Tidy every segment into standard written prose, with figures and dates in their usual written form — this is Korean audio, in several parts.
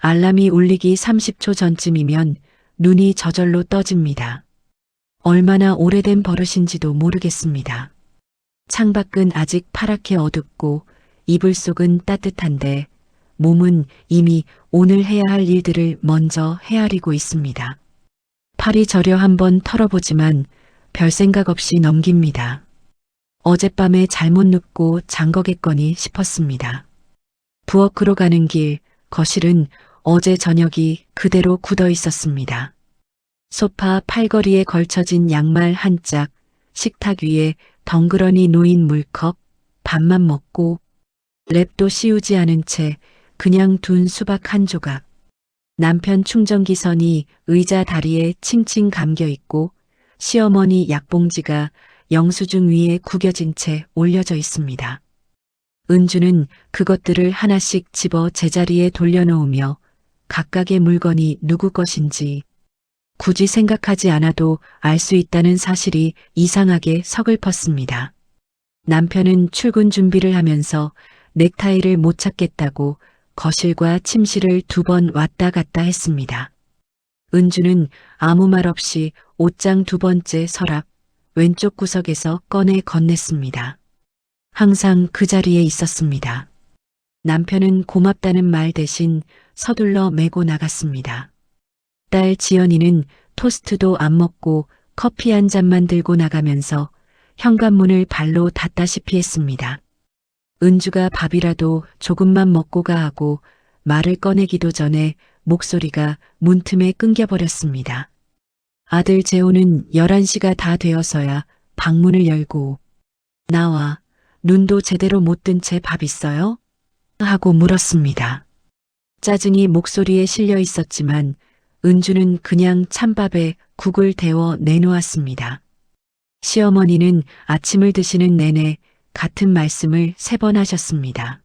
알람이 울리기 30초 전쯤이면 눈이 저절로 떠집니다. 얼마나 오래된 버릇인지도 모르겠습니다. 창밖은 아직 파랗게 어둡고 이불 속은 따뜻한데 몸은 이미 오늘 해야 할 일들을 먼저 헤아리고 있습니다. 팔이 저려 한번 털어보지만 별 생각 없이 넘깁니다. 어젯밤에 잘못 눕고 잠거겠거니 싶었습니다. 부엌으로 가는 길, 거실은 어제 저녁이 그대로 굳어 있었습니다. 소파 팔걸이에 걸쳐진 양말 한 짝, 식탁 위에 덩그러니 놓인 물컵, 밥만 먹고 랩도 씌우지 않은 채 그냥 둔 수박 한 조각. 남편 충전기 선이 의자 다리에 칭칭 감겨 있고 시어머니 약봉지가 영수증 위에 구겨진 채 올려져 있습니다. 은주는 그것들을 하나씩 집어 제자리에 돌려놓으며 각각의 물건이 누구 것인지 굳이 생각하지 않아도 알 수 있다는 사실이 이상하게 서글펐습니다. 남편은 출근 준비를 하면서 넥타이를 못 찾겠다고 거실과 침실을 2번 왔다 갔다 했습니다. 은주는 아무 말 없이 옷장 2번째 서랍 왼쪽 구석에서 꺼내 건넸습니다. 항상 그 자리에 있었습니다. 남편은 고맙다는 말 대신 서둘러 메고 나갔습니다. 딸 지연이는 토스트도 안 먹고 커피 한 잔만 들고 나가면서 현관문을 발로 닫다시피 했습니다. 은주가 밥이라도 조금만 먹고 가 하고 말을 꺼내기도 전에 목소리가 문틈에 끊겨버렸습니다. 아들 재호는 11시가 다 되어서야 방문을 열고 나와 눈도 제대로 못 뜬 채 밥 있어요? 하고 물었습니다. 짜증이 목소리에 실려 있었지만 은주는 그냥 찬밥에 국을 데워 내놓았습니다. 시어머니는 아침을 드시는 내내 같은 말씀을 3번 하셨습니다.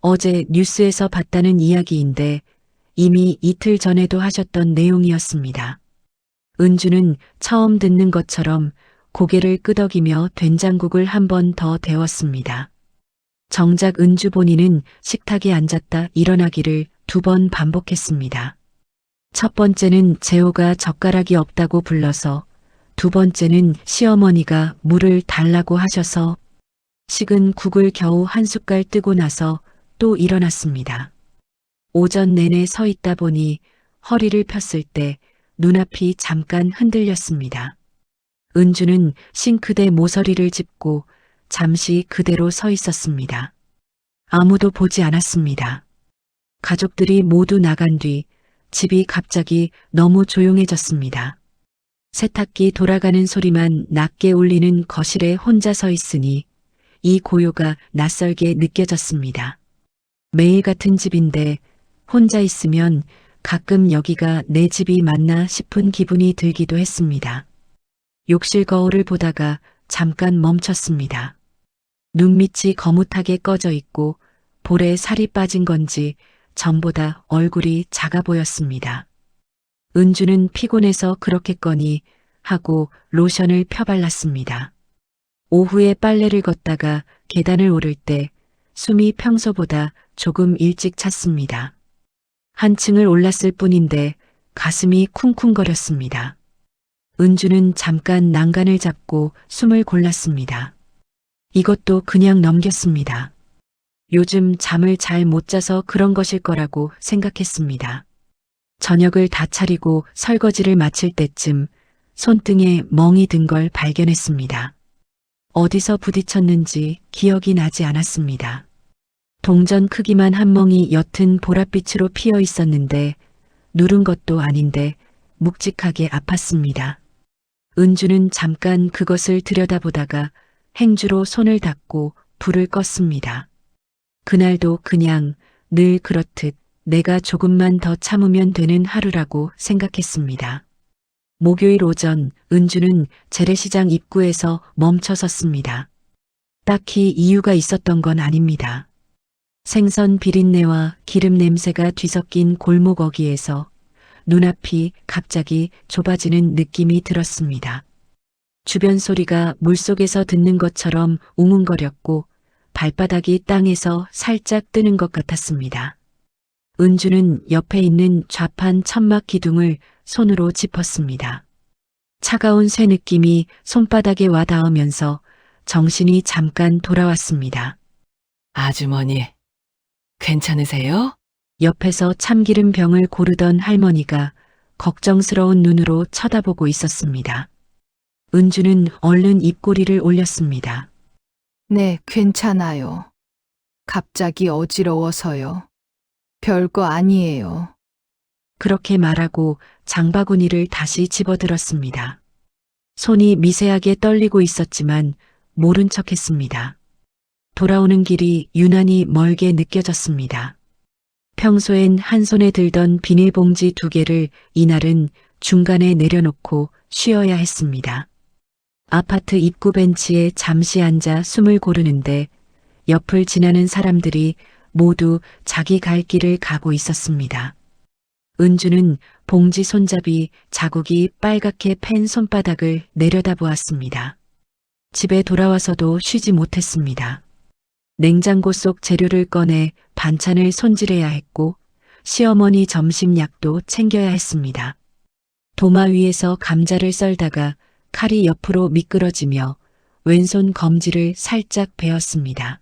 어제 뉴스에서 봤다는 이야기인데 이미 이틀 전에도 하셨던 내용이었습니다. 은주는 처음 듣는 것처럼 고개를 끄덕이며 된장국을 한 번 더 데웠습니다. 정작 은주 본인은 식탁에 앉았다 일어나기를 2번 반복했습니다. 첫 번째는 재호가 젓가락이 없다고 불러서, 2번째는 시어머니가 물을 달라고 하셔서 식은 국을 겨우 한 숟갈 뜨고 나서 또 일어났습니다. 오전 내내 서 있다 보니 허리를 폈을 때 눈앞이 잠깐 흔들렸습니다. 은주는 싱크대 모서리를 짚고 잠시 그대로 서 있었습니다. 아무도 보지 않았습니다. 가족들이 모두 나간 뒤 집이 갑자기 너무 조용해졌습니다. 세탁기 돌아가는 소리만 낮게 울리는 거실에 혼자 서 있으니 이 고요가 낯설게 느껴졌습니다. 매일 같은 집인데 혼자 있으면 가끔 여기가 내 집이 맞나 싶은 기분이 들기도 했습니다. 욕실 거울을 보다가 잠깐 멈췄습니다. 눈밑이 거뭇하게 꺼져 있고 볼에 살이 빠진 건지 전보다 얼굴이 작아 보였습니다. 은주는 피곤해서 그렇겠거니 하고 로션을 펴발랐습니다. 오후에 빨래를 걷다가 계단을 오를 때 숨이 평소보다 조금 일찍 찼습니다. 한층을 올랐을 뿐인데 가슴이 쿵쿵거렸습니다. 은주는 잠깐 난간을 잡고 숨을 골랐습니다. 이것도 그냥 넘겼습니다. 요즘 잠을 잘 못 자서 그런 것일 거라고 생각했습니다. 저녁을 다 차리고 설거지를 마칠 때쯤 손등에 멍이 든 걸 발견했습니다. 어디서 부딪혔는지 기억이 나지 않았습니다. 동전 크기만 한 멍이 옅은 보랏빛으로 피어 있었는데 누른 것도 아닌데 묵직하게 아팠습니다. 은주는 잠깐 그것을 들여다보다가 행주로 손을 닦고 불을 껐습니다. 그날도 그냥 늘 그렇듯 내가 조금만 더 참으면 되는 하루라고 생각했습니다. 목요일 오전 은주는 재래시장 입구에서 멈춰 섰습니다. 딱히 이유가 있었던 건 아닙니다. 생선 비린내와 기름 냄새가 뒤섞인 골목 어귀에서 눈앞이 갑자기 좁아지는 느낌이 들었습니다. 주변 소리가 물속에서 듣는 것처럼 웅웅거렸고 발바닥이 땅에서 살짝 뜨는 것 같았습니다. 은주는 옆에 있는 좌판 천막 기둥을 손으로 짚었습니다. 차가운 쇠 느낌이 손바닥에 와닿으면서 정신이 잠깐 돌아왔습니다. 아주머니, 괜찮으세요? 옆에서 참기름 병을 고르던 할머니가 걱정스러운 눈으로 쳐다보고 있었습니다. 은주는 얼른 입꼬리를 올렸습니다. 네, 괜찮아요. 갑자기 어지러워서요. 별거 아니에요. 그렇게 말하고 장바구니를 다시 집어들었습니다. 손이 미세하게 떨리고 있었지만 모른 척했습니다. 돌아오는 길이 유난히 멀게 느껴졌습니다. 평소엔 한 손에 들던 비닐봉지 2개를 이날은 중간에 내려놓고 쉬어야 했습니다. 아파트 입구 벤치에 잠시 앉아 숨을 고르는데 옆을 지나는 사람들이 모두 자기 갈 길을 가고 있었습니다. 은주는 봉지 손잡이 자국이 빨갛게 팬 손바닥을 내려다보았습니다. 집에 돌아와서도 쉬지 못했습니다. 냉장고 속 재료를 꺼내 반찬을 손질해야 했고 시어머니 점심 약도 챙겨야 했습니다. 도마 위에서 감자를 썰다가 칼이 옆으로 미끄러지며 왼손 검지를 살짝 베었습니다.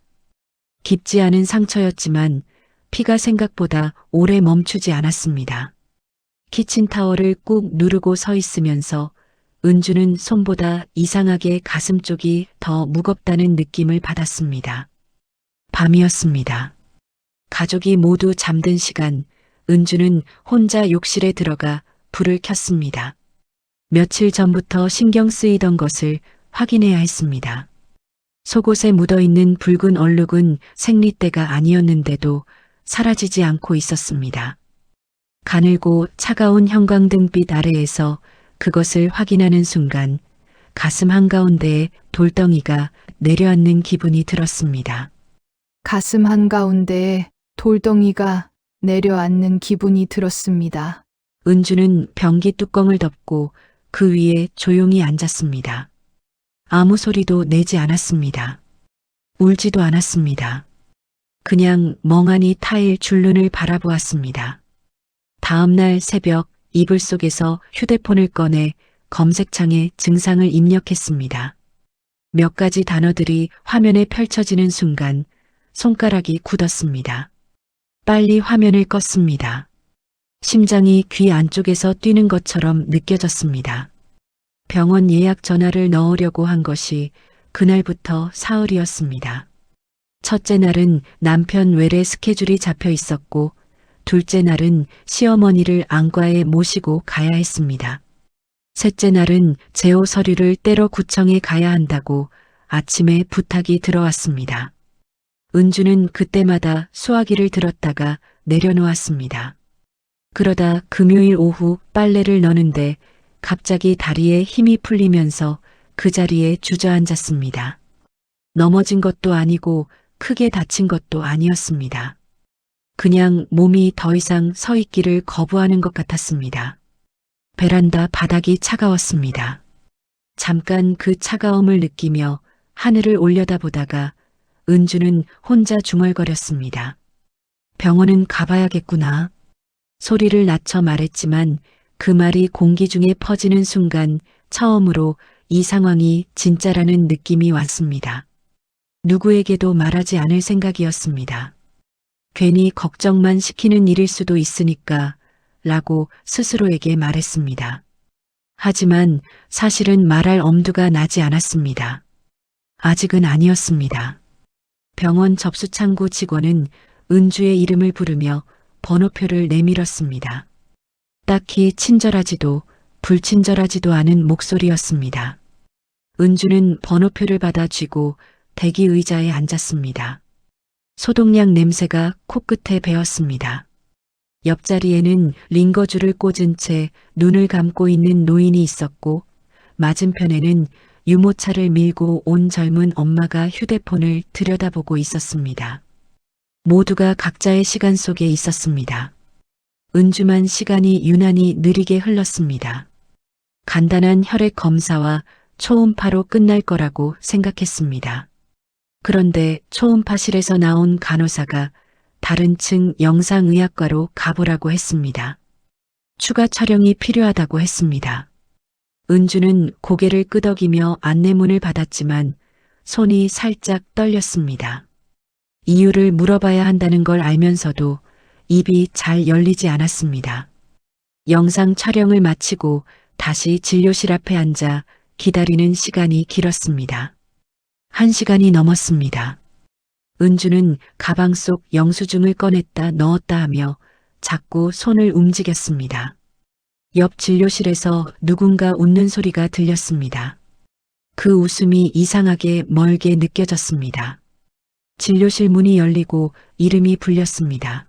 깊지 않은 상처였지만 피가 생각보다 오래 멈추지 않았습니다. 키친타월을 꾹 누르고 서 있으면서 은주는 손보다 이상하게 가슴 쪽이 더 무겁다는 느낌을 받았습니다. 밤이었습니다. 가족이 모두 잠든 시간, 은주는 혼자 욕실에 들어가 불을 켰습니다. 며칠 전부터 신경 쓰이던 것을 확인해야 했습니다. 속옷에 묻어있는 붉은 얼룩은 생리대가 아니었는데도 사라지지 않고 있었습니다. 가늘고 차가운 형광등빛 아래에서 그것을 확인하는 순간 가슴 한가운데에 돌덩이가 내려앉는 기분이 들었습니다. 가슴 한가운데에 돌덩이가 내려앉는 기분이 들었습니다. 은주는 변기 뚜껑을 덮고 그 위에 조용히 앉았습니다. 아무 소리도 내지 않았습니다. 울지도 않았습니다. 그냥 멍하니 타일 줄눈을 바라보았습니다. 다음 날 새벽 이불 속에서 휴대폰을 꺼내 검색창에 증상을 입력했습니다. 몇 가지 단어들이 화면에 펼쳐지는 순간 손가락이 굳었습니다. 빨리 화면을 껐습니다. 심장이 귀 안쪽에서 뛰는 것처럼 느껴졌습니다. 병원 예약 전화를 넣으려고 한 것이 그날부터 사흘이었습니다. 첫째 날은 남편 외래 스케줄이 잡혀 있었고 둘째 날은 시어머니를 안과에 모시고 가야 했습니다. 셋째 날은 제호 서류를 떼러 구청에 가야 한다고 아침에 부탁이 들어왔습니다. 은주는 그때마다 수화기를 들었다가 내려놓았습니다. 그러다 금요일 오후 빨래를 넣는데 갑자기 다리에 힘이 풀리면서 그 자리에 주저앉았습니다. 넘어진 것도 아니고 크게 다친 것도 아니었습니다. 그냥 몸이 더 이상 서 있기를 거부하는 것 같았습니다. 베란다 바닥이 차가웠습니다. 잠깐 그 차가움을 느끼며 하늘을 올려다보다가 은주는 혼자 중얼거렸습니다. 병원은 가봐야겠구나. 소리를 낮춰 말했지만 그 말이 공기 중에 퍼지는 순간 처음으로 이 상황이 진짜라는 느낌이 왔습니다. 누구에게도 말하지 않을 생각이었습니다. 괜히 걱정만 시키는 일일 수도 있으니까 라고 스스로에게 말했습니다. 하지만 사실은 말할 엄두가 나지 않았습니다. 아직은 아니었습니다. 병원 접수창구 직원은 은주의 이름을 부르며 번호표를 내밀었습니다. 딱히 친절하지도 불친절하지도 않은 목소리였습니다. 은주는 번호표를 받아 쥐고 대기 의자에 앉았습니다. 소독약 냄새가 코끝에 배었습니다. 옆자리에는 링거줄을 꽂은 채 눈을 감고 있는 노인이 있었고 맞은편에는 유모차를 밀고 온 젊은 엄마가 휴대폰을 들여다보고 있었습니다. 모두가 각자의 시간 속에 있었습니다. 은주만 시간이 유난히 느리게 흘렀습니다. 간단한 혈액 검사와 초음파로 끝날 거라고 생각했습니다. 그런데 초음파실에서 나온 간호사가 다른 층 영상의학과로 가보라고 했습니다. 추가 촬영이 필요하다고 했습니다. 은주는 고개를 끄덕이며 안내문을 받았지만 손이 살짝 떨렸습니다. 이유를 물어봐야 한다는 걸 알면서도 입이 잘 열리지 않았습니다. 영상 촬영을 마치고 다시 진료실 앞에 앉아 기다리는 시간이 길었습니다. 1시간이 넘었습니다. 은주는 가방 속 영수증을 꺼냈다 넣었다 하며 자꾸 손을 움직였습니다. 옆 진료실에서 누군가 웃는 소리가 들렸습니다. 그 웃음이 이상하게 멀게 느껴졌습니다. 진료실 문이 열리고 이름이 불렸습니다.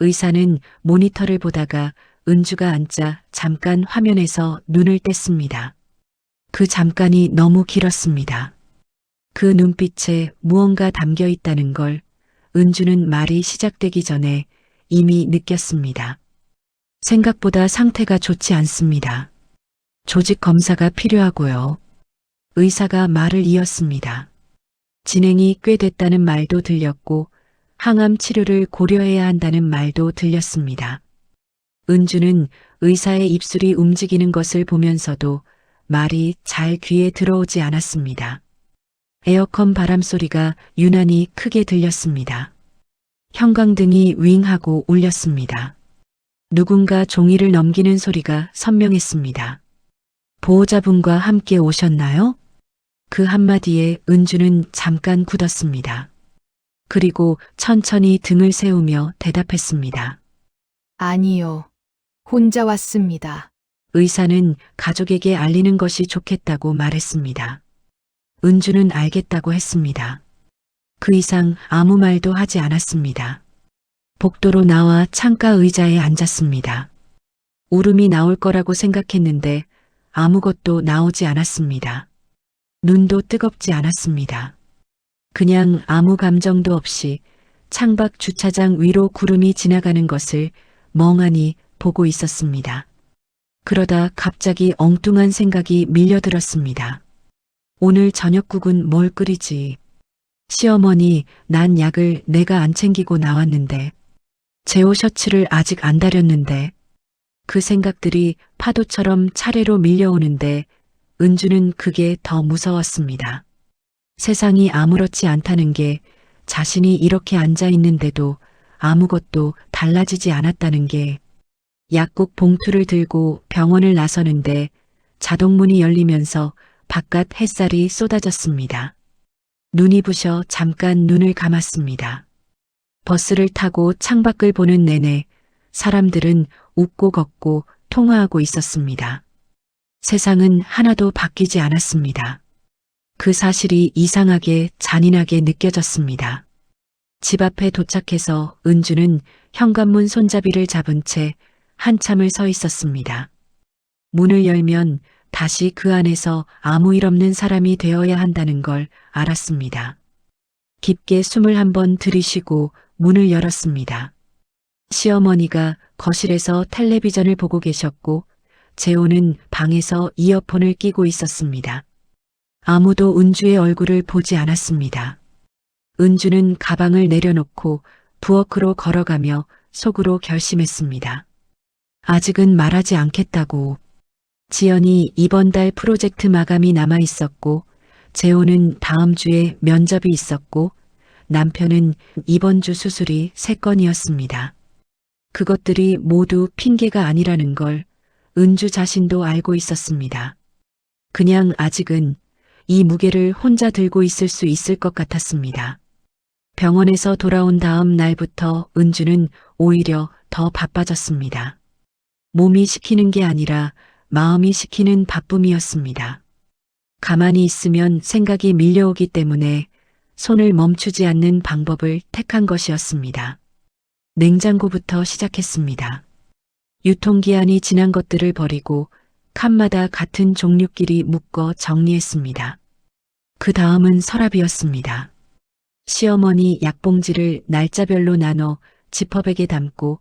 의사는 모니터를 보다가 은주가 앉자 잠깐 화면에서 눈을 뗐습니다. 그 잠깐이 너무 길었습니다. 그 눈빛에 무언가 담겨 있다는 걸 은주는 말이 시작되기 전에 이미 느꼈습니다. 생각보다 상태가 좋지 않습니다. 조직 검사가 필요하고요. 의사가 말을 이었습니다. 진행이 꽤 됐다는 말도 들렸고 항암 치료를 고려해야 한다는 말도 들렸습니다. 은주는 의사의 입술이 움직이는 것을 보면서도 말이 잘 귀에 들어오지 않았습니다. 에어컨 바람 소리가 유난히 크게 들렸습니다. 형광등이 윙하고 울렸습니다. 누군가 종이를 넘기는 소리가 선명했습니다. 보호자분과 함께 오셨나요? 그 한마디에 은주는 잠깐 굳었습니다. 그리고 천천히 등을 세우며 대답했습니다. 아니요. 혼자 왔습니다. 의사는 가족에게 알리는 것이 좋겠다고 말했습니다. 은주는 알겠다고 했습니다. 그 이상 아무 말도 하지 않았습니다. 복도로 나와 창가 의자에 앉았습니다. 울음이 나올 거라고 생각했는데 아무것도 나오지 않았습니다. 눈도 뜨겁지 않았습니다. 그냥 아무 감정도 없이 창밖 주차장 위로 구름이 지나가는 것을 멍하니 보고 있었습니다. 그러다 갑자기 엉뚱한 생각이 밀려들었습니다. 오늘 저녁국은 뭘 끓이지? 시어머니, 난 약을 내가 안 챙기고 나왔는데, 제 옷 셔츠를 아직 안 다렸는데, 그 생각들이 파도처럼 차례로 밀려오는데 은주는 그게 더 무서웠습니다. 세상이 아무렇지 않다는 게 자신이 이렇게 앉아 있는데도 아무것도 달라지지 않았다는 게 약국 봉투를 들고 병원을 나서는데 자동문이 열리면서 바깥 햇살이 쏟아졌습니다. 눈이 부셔 잠깐 눈을 감았습니다. 버스를 타고 창밖을 보는 내내 사람들은 웃고 걷고 통화하고 있었습니다. 세상은 하나도 바뀌지 않았습니다. 그 사실이 이상하게 잔인하게 느껴졌습니다. 집 앞에 도착해서 은주는 현관문 손잡이를 잡은 채 한참을 서 있었습니다. 문을 열면 다시 그 안에서 아무 일 없는 사람이 되어야 한다는 걸 알았습니다. 깊게 숨을 한번 들이쉬고 문을 열었습니다. 시어머니가 거실에서 텔레비전을 보고 계셨고 재호는 방에서 이어폰을 끼고 있었습니다. 아무도 은주의 얼굴을 보지 않았습니다. 은주는 가방을 내려놓고 부엌으로 걸어가며 속으로 결심했습니다. 아직은 말하지 않겠다고. 지연이 이번 달 프로젝트 마감이 남아 있었고 재호는 다음 주에 면접이 있었고 남편은 이번 주 수술이 3건이었습니다. 그것들이 모두 핑계가 아니라는 걸 은주 자신도 알고 있었습니다. 그냥 아직은 이 무게를 혼자 들고 있을 수 있을 것 같았습니다. 병원에서 돌아온 다음 날부터 은주는 오히려 더 바빠졌습니다. 몸이 시키는 게 아니라 마음이 시키는 바쁨이었습니다. 가만히 있으면 생각이 밀려오기 때문에 손을 멈추지 않는 방법을 택한 것이었습니다. 냉장고부터 시작했습니다. 유통기한이 지난 것들을 버리고 칸마다 같은 종류끼리 묶어 정리했습니다. 그 다음은 서랍이었습니다. 시어머니 약봉지를 날짜별로 나눠 지퍼백에 담고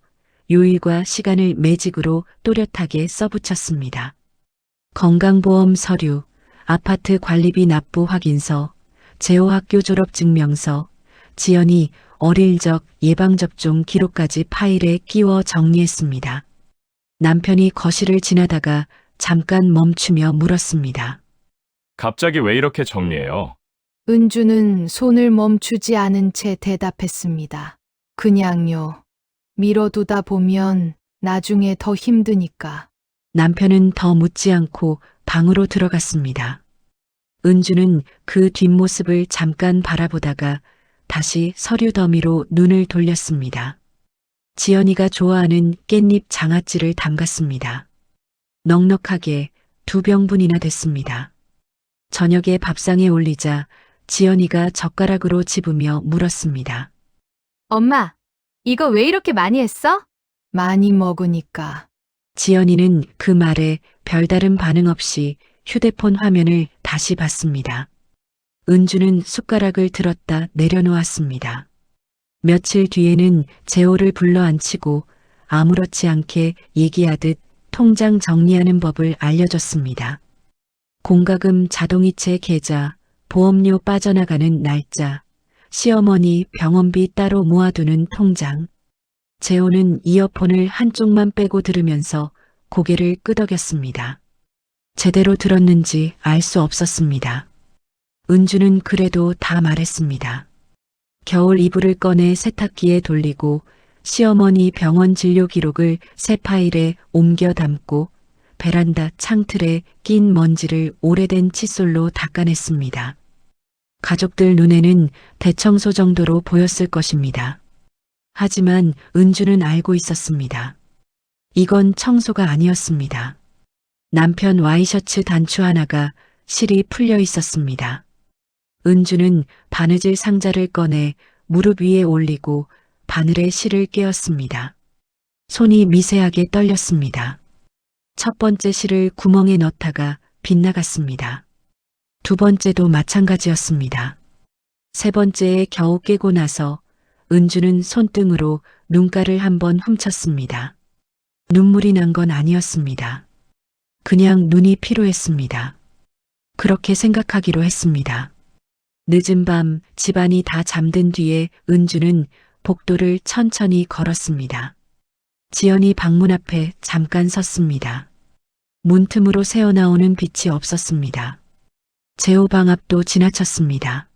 요일과 시간을 매직으로 또렷하게 써붙였습니다. 건강보험 서류, 아파트 관리비 납부 확인서, 재호 학교 졸업 증명서, 지연이 어릴 적 예방접종 기록까지 파일에 끼워 정리했습니다. 남편이 거실을 지나다가 잠깐 멈추며 물었습니다. 갑자기 왜 이렇게 정리해요? 은주는 손을 멈추지 않은 채 대답했습니다. 그냥요. 미뤄두다 보면 나중에 더 힘드니까. 남편은 더 묻지 않고 방으로 들어갔습니다. 은주는 그 뒷모습을 잠깐 바라보다가 다시 서류 더미로 눈을 돌렸습니다. 지연이가 좋아하는 깻잎 장아찌를 담갔습니다. 넉넉하게 2병분이나 됐습니다. 저녁에 밥상에 올리자 지연이가 젓가락으로 집으며 물었습니다. 엄마, 이거 왜 이렇게 많이 했어? 많이 먹으니까. 지연이는 그 말에 별다른 반응 없이 휴대폰 화면을 다시 봤습니다. 은주는 숟가락을 들었다 내려놓았습니다. 며칠 뒤에는 재호를 불러앉히고 아무렇지 않게 얘기하듯 통장 정리하는 법을 알려줬습니다. 공과금 자동이체 계좌, 보험료 빠져나가는 날짜, 시어머니 병원비 따로 모아두는 통장. 재호는 이어폰을 한쪽만 빼고 들으면서 고개를 끄덕였습니다. 제대로 들었는지 알 수 없었습니다. 은주는 그래도 다 말했습니다. 겨울 이불을 꺼내 세탁기에 돌리고 시어머니 병원 진료 기록을 새 파일에 옮겨 담고 베란다 창틀에 낀 먼지를 오래된 칫솔로 닦아냈습니다. 가족들 눈에는 대청소 정도로 보였을 것입니다. 하지만 은주는 알고 있었습니다. 이건 청소가 아니었습니다. 남편 와이셔츠 단추 하나가 실이 풀려 있었습니다. 은주는 바느질 상자를 꺼내 무릎 위에 올리고 바늘에 실을 꿰었습니다. 손이 미세하게 떨렸습니다. 첫 번째 실을 구멍에 넣다가 빗나갔습니다. 두 번째도 마찬가지였습니다. 세 번째에 겨우 깨고 나서 은주는 손등으로 눈가를 한번 훔쳤습니다. 눈물이 난 건 아니었습니다. 그냥 눈이 피로했습니다. 그렇게 생각하기로 했습니다. 늦은 밤 집안이 다 잠든 뒤에 은주는 복도를 천천히 걸었습니다. 지연이 방문 앞에 잠깐 섰습니다. 문틈으로 새어나오는 빛이 없었습니다. 재호 방 앞도 지나쳤습니다.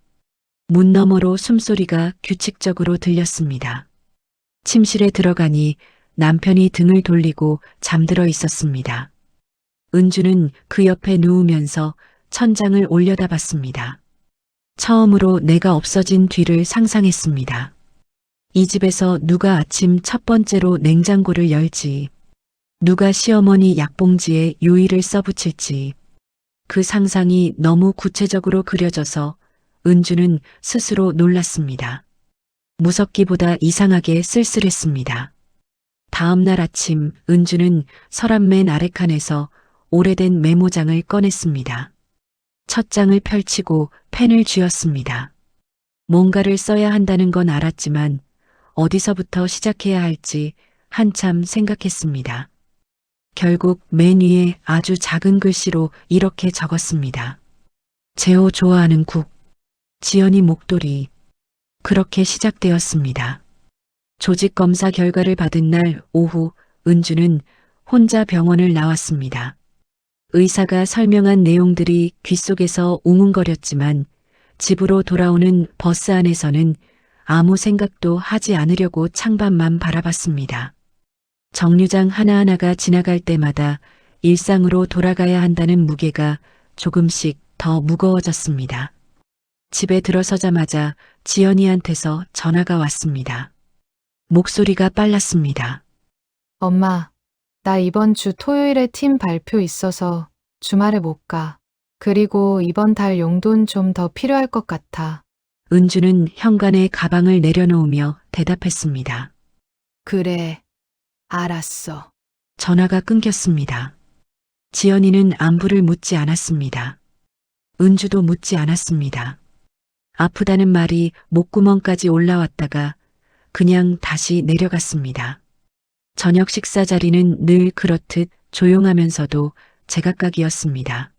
문 너머로 숨소리가 규칙적으로 들렸습니다. 침실에 들어가니 남편이 등을 돌리고 잠들어 있었습니다. 은주는 그 옆에 누우면서 천장을 올려다봤습니다. 처음으로 내가 없어진 뒤를 상상했습니다. 이 집에서 누가 아침 첫 번째로 냉장고를 열지, 누가 시어머니 약봉지에 요일을 써붙일지, 그 상상이 너무 구체적으로 그려져서 은주는 스스로 놀랐습니다. 무섭기보다 이상하게 쓸쓸했습니다. 다음 날 아침 은주는 서랍 맨 아래칸에서 오래된 메모장을 꺼냈습니다. 첫 장을 펼치고 펜을 쥐었습니다. 뭔가를 써야 한다는 건 알았지만 어디서부터 시작해야 할지 한참 생각했습니다. 결국 맨 위에 아주 작은 글씨로 이렇게 적었습니다. 재호 좋아하는 국, 지연이 목도리. 그렇게 시작되었습니다. 조직 검사 결과를 받은 날 오후 은주는 혼자 병원을 나왔습니다. 의사가 설명한 내용들이 귓속에서 웅웅거렸지만 집으로 돌아오는 버스 안에서는 아무 생각도 하지 않으려고 창밖만 바라봤습니다. 정류장 하나하나가 지나갈 때마다 일상으로 돌아가야 한다는 무게가 조금씩 더 무거워졌습니다. 집에 들어서자마자 지연이한테서 전화가 왔습니다. 목소리가 빨랐습니다. 엄마, 나 이번 주 토요일에 팀 발표 있어서 주말에 못 가. 그리고 이번 달 용돈 좀 더 필요할 것 같아. 은주는 현관에 가방을 내려놓으며 대답했습니다. 그래, 알았어. 전화가 끊겼습니다. 지연이는 안부를 묻지 않았습니다. 은주도 묻지 않았습니다. 아프다는 말이 목구멍까지 올라왔다가 그냥 다시 내려갔습니다. 저녁 식사 자리는 늘 그렇듯 조용하면서도 제각각이었습니다.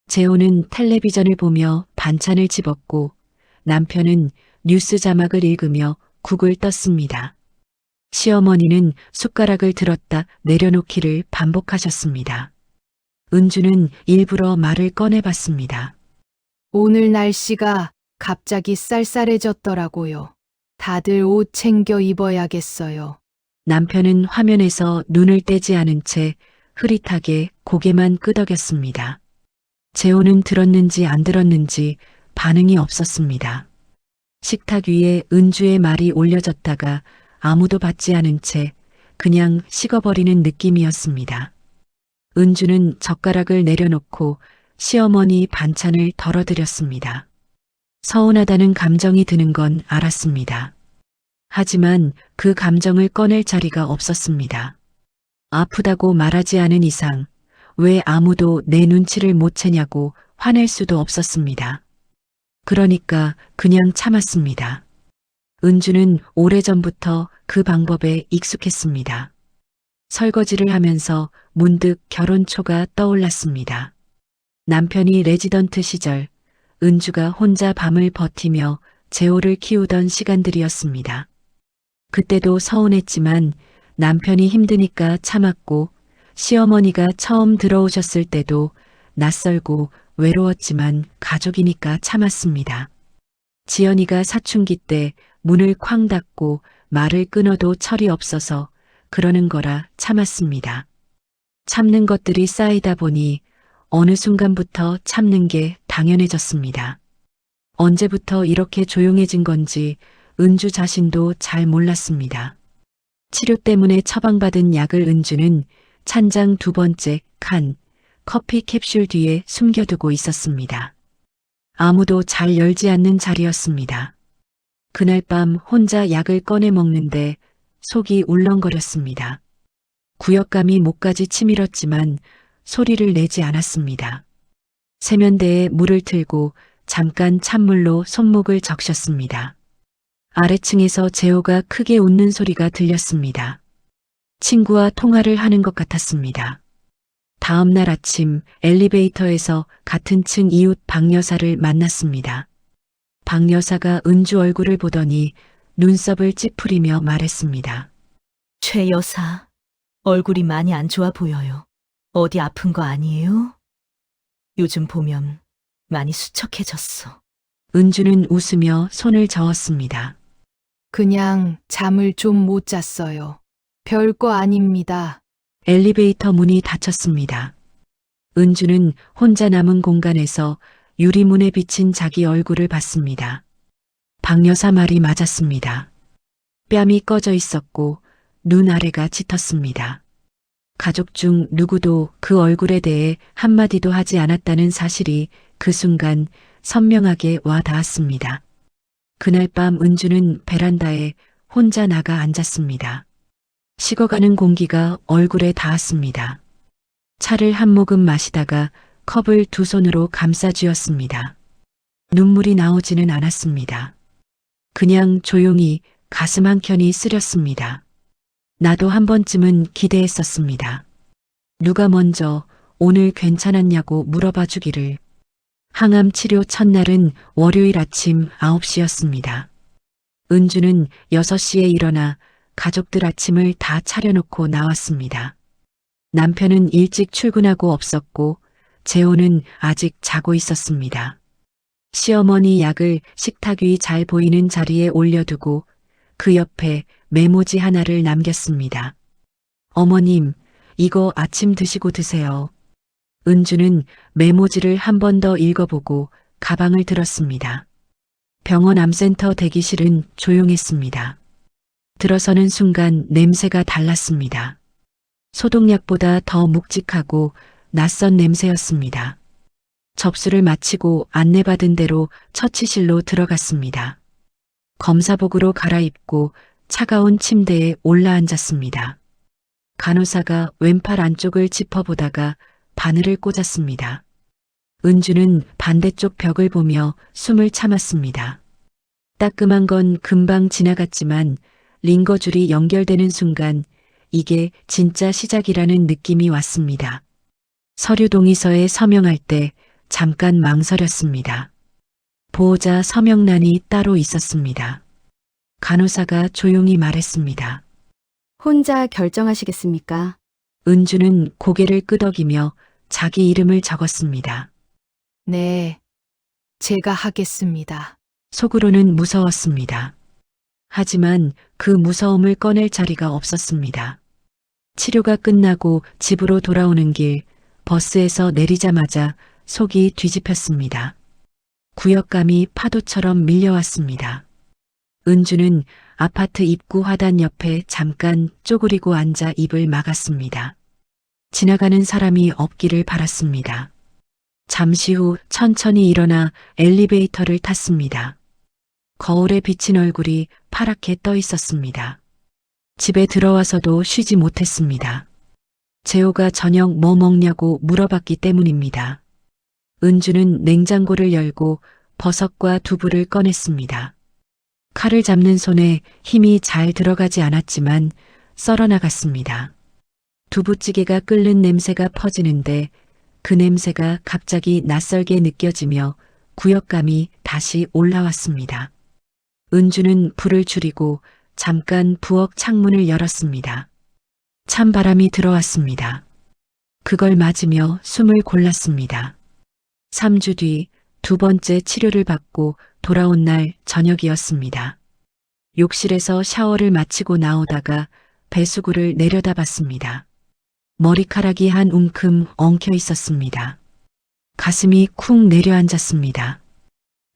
재호는 텔레비전을 보며 반찬을 집었고 남편은 뉴스 자막을 읽으며 국을 떴습니다. 시어머니는 숟가락을 들었다 내려놓기를 반복하셨습니다. 은주는 일부러 말을 꺼내봤습니다. 오늘 날씨가 갑자기 쌀쌀해졌더라고요. 다들 옷 챙겨 입어야겠어요. 남편은 화면에서 눈을 떼지 않은 채 흐릿하게 고개만 끄덕였습니다. 재호는 들었는지 안 들었는지 반응이 없었습니다. 식탁 위에 은주의 말이 올려졌다가 아무도 받지 않은 채 그냥 식어버리는 느낌이었습니다. 은주는 젓가락을 내려놓고 시어머니 반찬을 덜어드렸습니다. 서운하다는 감정이 드는 건 알았습니다. 하지만 그 감정을 꺼낼 자리가 없었습니다. 아프다고 말하지 않은 이상 왜 아무도 내 눈치를 못 채냐고 화낼 수도 없었습니다. 그러니까 그냥 참았습니다. 은주는 오래전부터 그 방법에 익숙했습니다. 설거지를 하면서 문득 결혼초가 떠올랐습니다. 남편이 레지던트 시절 은주가 혼자 밤을 버티며 재호를 키우던 시간들이었습니다. 그때도 서운했지만 남편이 힘드니까 참았고 시어머니가 처음 들어오셨을 때도 낯설고 외로웠지만 가족이니까 참았습니다. 지연이가 사춘기 때 문을 쾅 닫고 말을 끊어도 철이 없어서 그러는 거라 참았습니다. 참는 것들이 쌓이다 보니 어느 순간부터 참는 게 당연해졌습니다. 언제부터 이렇게 조용해진 건지 은주 자신도 잘 몰랐습니다. 치료 때문에 처방받은 약을 은주는 찬장 2번째 칸 커피 캡슐 뒤에 숨겨두고 있었습니다. 아무도 잘 열지 않는 자리였습니다. 그날 밤 혼자 약을 꺼내 먹는데 속이 울렁거렸습니다. 구역감이 목까지 치밀었지만 소리를 내지 않았습니다. 세면대에 물을 틀고 잠깐 찬물로 손목을 적셨습니다. 아래층에서 재호가 크게 웃는 소리가 들렸습니다. 친구와 통화를 하는 것 같았습니다. 다음 날 아침 엘리베이터에서 같은 층 이웃 박 여사를 만났습니다. 박 여사가 은주 얼굴을 보더니 눈썹을 찌푸리며 말했습니다. 최 여사, 얼굴이 많이 안 좋아 보여요. 어디 아픈 거 아니에요? 요즘 보면 많이 수척해졌어. 은주는 웃으며 손을 저었습니다. 그냥 잠을 좀 못 잤어요. 별거 아닙니다. 엘리베이터 문이 닫혔습니다. 은주는 혼자 남은 공간에서 유리문에 비친 자기 얼굴을 봤습니다. 박 여사 말이 맞았습니다. 뺨이 꺼져 있었고 눈 아래가 짙었습니다. 가족 중 누구도 그 얼굴에 대해 한마디도 하지 않았다는 사실이 그 순간 선명하게 와 닿았습니다. 그날 밤 은주는 베란다에 혼자 나가 앉았습니다. 식어가는 공기가 얼굴에 닿았습니다. 차를 한 모금 마시다가 컵을 두 손으로 감싸 쥐었습니다. 눈물이 나오지는 않았습니다. 그냥 조용히 가슴 한켠이 쓰렸습니다. 나도 한 번쯤은 기대했었습니다. 누가 먼저 오늘 괜찮았냐고 물어봐 주기를. 항암 치료 첫날은 월요일 아침 9시였습니다. 은주는 6시에 일어나 가족들 아침을 다 차려놓고 나왔습니다. 남편은 일찍 출근하고 없었고 재호는 아직 자고 있었습니다. 시어머니 약을 식탁 위 잘 보이는 자리에 올려두고 그 옆에 메모지 하나를 남겼습니다. 어머님, 이거 아침 드시고 드세요. 은주는 메모지를 한 번 더 읽어보고 가방을 들었습니다. 병원 암센터 대기실은 조용했습니다. 들어서는 순간 냄새가 달랐습니다. 소독약보다 더 묵직하고 낯선 냄새였습니다. 접수를 마치고 안내받은 대로 처치실로 들어갔습니다. 검사복으로 갈아입고 차가운 침대에 올라앉았습니다. 간호사가 왼팔 안쪽을 짚어보다가 바늘을 꽂았습니다. 은주는 반대쪽 벽을 보며 숨을 참았습니다. 따끔한 건 금방 지나갔지만 링거줄이 연결되는 순간 이게 진짜 시작이라는 느낌이 왔습니다. 서류 동의서에 서명할 때 잠깐 망설였습니다. 보호자 서명란이 따로 있었습니다. 간호사가 조용히 말했습니다. 혼자 결정하시겠습니까? 은주는 고개를 끄덕이며 자기 이름을 적었습니다. 네, 제가 하겠습니다. 속으로는 무서웠습니다. 하지만 그 무서움을 꺼낼 자리가 없었습니다. 치료가 끝나고 집으로 돌아오는 길, 버스에서 내리자마자 속이 뒤집혔습니다. 구역감이 파도처럼 밀려왔습니다. 은주는 아파트 입구 화단 옆에 잠깐 쪼그리고 앉아 입을 막았습니다. 지나가는 사람이 없기를 바랐습니다. 잠시 후 천천히 일어나 엘리베이터를 탔습니다. 거울에 비친 얼굴이 파랗게 떠 있었습니다. 집에 들어와서도 쉬지 못했습니다. 재호가 저녁 뭐 먹냐고 물어봤기 때문입니다. 은주는 냉장고를 열고 버섯과 두부를 꺼냈습니다. 칼을 잡는 손에 힘이 잘 들어가지 않았지만 썰어나갔습니다. 두부찌개가 끓는 냄새가 퍼지는데 그 냄새가 갑자기 낯설게 느껴지며 구역감이 다시 올라왔습니다. 은주는 불을 줄이고 잠깐 부엌 창문을 열었습니다. 찬바람이 들어왔습니다. 그걸 맞으며 숨을 골랐습니다. 3주 뒤 두 번째 치료를 받고 돌아온 날 저녁이었습니다. 욕실에서 샤워를 마치고 나오다가 배수구를 내려다봤습니다. 머리카락이 한 움큼 엉켜 있었습니다. 가슴이 쿵 내려앉았습니다.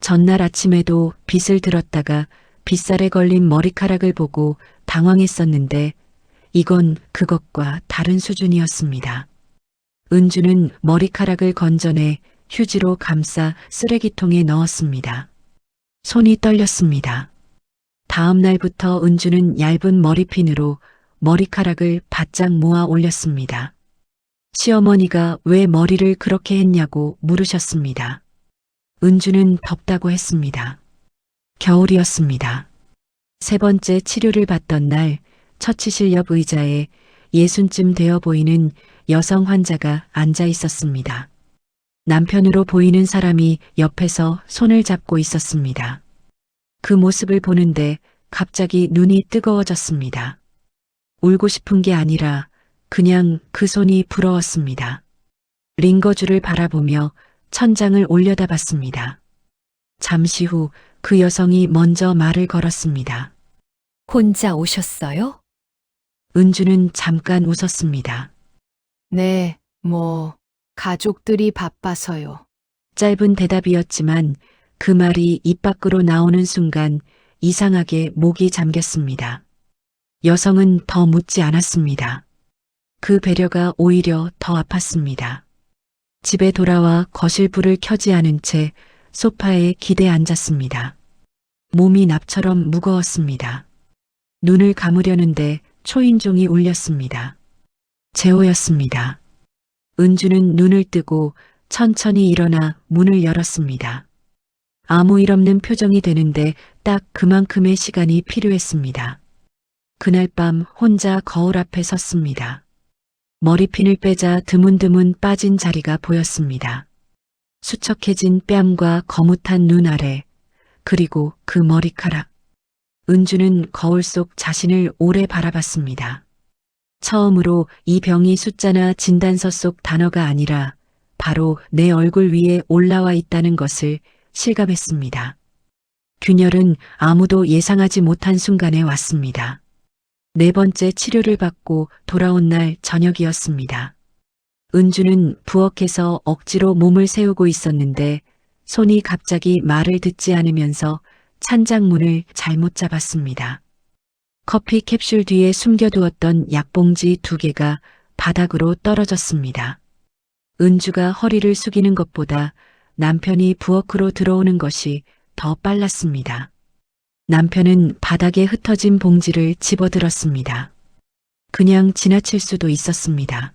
전날 아침에도 빗을 들었다가 빗살에 걸린 머리카락을 보고 당황했었는데 이건 그것과 다른 수준이었습니다. 은주는 머리카락을 건져내 휴지로 감싸 쓰레기통에 넣었습니다. 손이 떨렸습니다. 다음 날부터 은주는 얇은 머리핀으로 머리카락을 바짝 모아 올렸습니다. 시어머니가 왜 머리를 그렇게 했냐고 물으셨습니다. 은주는 덥다고 했습니다. 겨울이었습니다. 세 번째 치료를 받던 날 처치실 옆 의자에 60쯤 되어 보이는 여성 환자가 앉아 있었습니다. 남편으로 보이는 사람이 옆에서 손을 잡고 있었습니다. 그 모습을 보는데 갑자기 눈이 뜨거워졌습니다. 울고 싶은 게 아니라 그냥 그 손이 부러웠습니다. 링거줄을 바라보며 천장을 올려다봤습니다. 잠시 후 그 여성이 먼저 말을 걸었습니다. 혼자 오셨어요? 은주는 잠깐 웃었습니다. 네, 가족들이 바빠서요. 짧은 대답이었지만 그 말이 입 밖으로 나오는 순간 이상하게 목이 잠겼습니다. 여성은 더 묻지 않았습니다. 그 배려가 오히려 더 아팠습니다. 집에 돌아와 거실 불을 켜지 않은 채 소파에 기대 앉았습니다. 몸이 납처럼 무거웠습니다. 눈을 감으려는데 초인종이 울렸습니다. 재호였습니다. 은주는 눈을 뜨고 천천히 일어나 문을 열었습니다. 아무 일 없는 표정이 되는데 딱 그만큼의 시간이 필요했습니다. 그날 밤 혼자 거울 앞에 섰습니다. 머리핀을 빼자 드문드문 빠진 자리가 보였습니다. 수척해진 뺨과 거뭇한 눈 아래, 그리고 그 머리카락. 은주는 거울 속 자신을 오래 바라봤습니다. 처음으로 이 병이 숫자나 진단서 속 단어가 아니라 바로 내 얼굴 위에 올라와 있다는 것을 실감했습니다. 균열은 아무도 예상하지 못한 순간에 왔습니다. 네 번째 치료를 받고 돌아온 날 저녁이었습니다. 은주는 부엌에서 억지로 몸을 세우고 있었는데 손이 갑자기 말을 듣지 않으면서 찬장문을 잘못 잡았습니다. 커피 캡슐 뒤에 숨겨두었던 약봉지 2개가 바닥으로 떨어졌습니다. 은주가 허리를 숙이는 것보다 남편이 부엌으로 들어오는 것이 더 빨랐습니다. 남편은 바닥에 흩어진 봉지를 집어들었습니다. 그냥 지나칠 수도 있었습니다.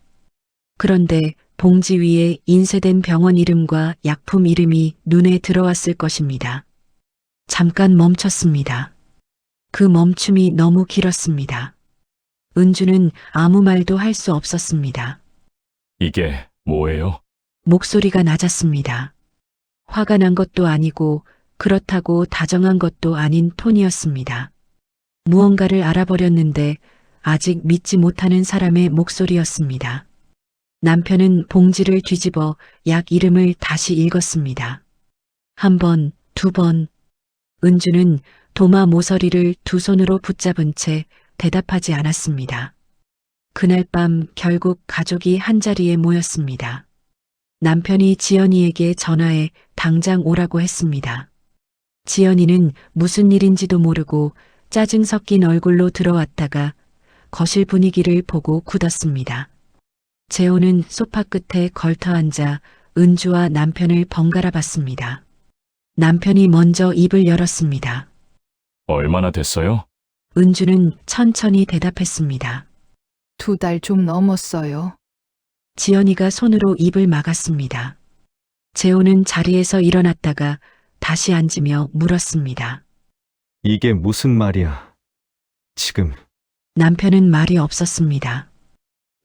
그런데 봉지 위에 인쇄된 병원 이름과 약품 이름이 눈에 들어왔을 것입니다. 잠깐 멈췄습니다. 그 멈춤이 너무 길었습니다. 은주는 아무 말도 할 수 없었습니다. 이게 뭐예요? 목소리가 낮았습니다. 화가 난 것도 아니고 그렇다고 다정한 것도 아닌 톤이었습니다. 무언가를 알아버렸는데 아직 믿지 못하는 사람의 목소리였습니다. 남편은 봉지를 뒤집어 약 이름을 다시 읽었습니다. 한 번, 두 번. 은주는 도마 모서리를 두 손으로 붙잡은 채 대답하지 않았습니다. 그날 밤 결국 가족이 한자리에 모였습니다. 남편이 지연이에게 전화해 당장 오라고 했습니다. 지연이는 무슨 일인지도 모르고 짜증 섞인 얼굴로 들어왔다가 거실 분위기를 보고 굳었습니다. 재호는 소파 끝에 걸터 앉아 은주와 남편을 번갈아 봤습니다. 남편이 먼저 입을 열었습니다. 얼마나 됐어요? 은주는 천천히 대답했습니다. 2달 좀 넘었어요. 지연이가 손으로 입을 막았습니다. 재호는 자리에서 일어났다가 다시 앉으며 물었습니다. 이게 무슨 말이야? 지금 남편은 말이 없었습니다.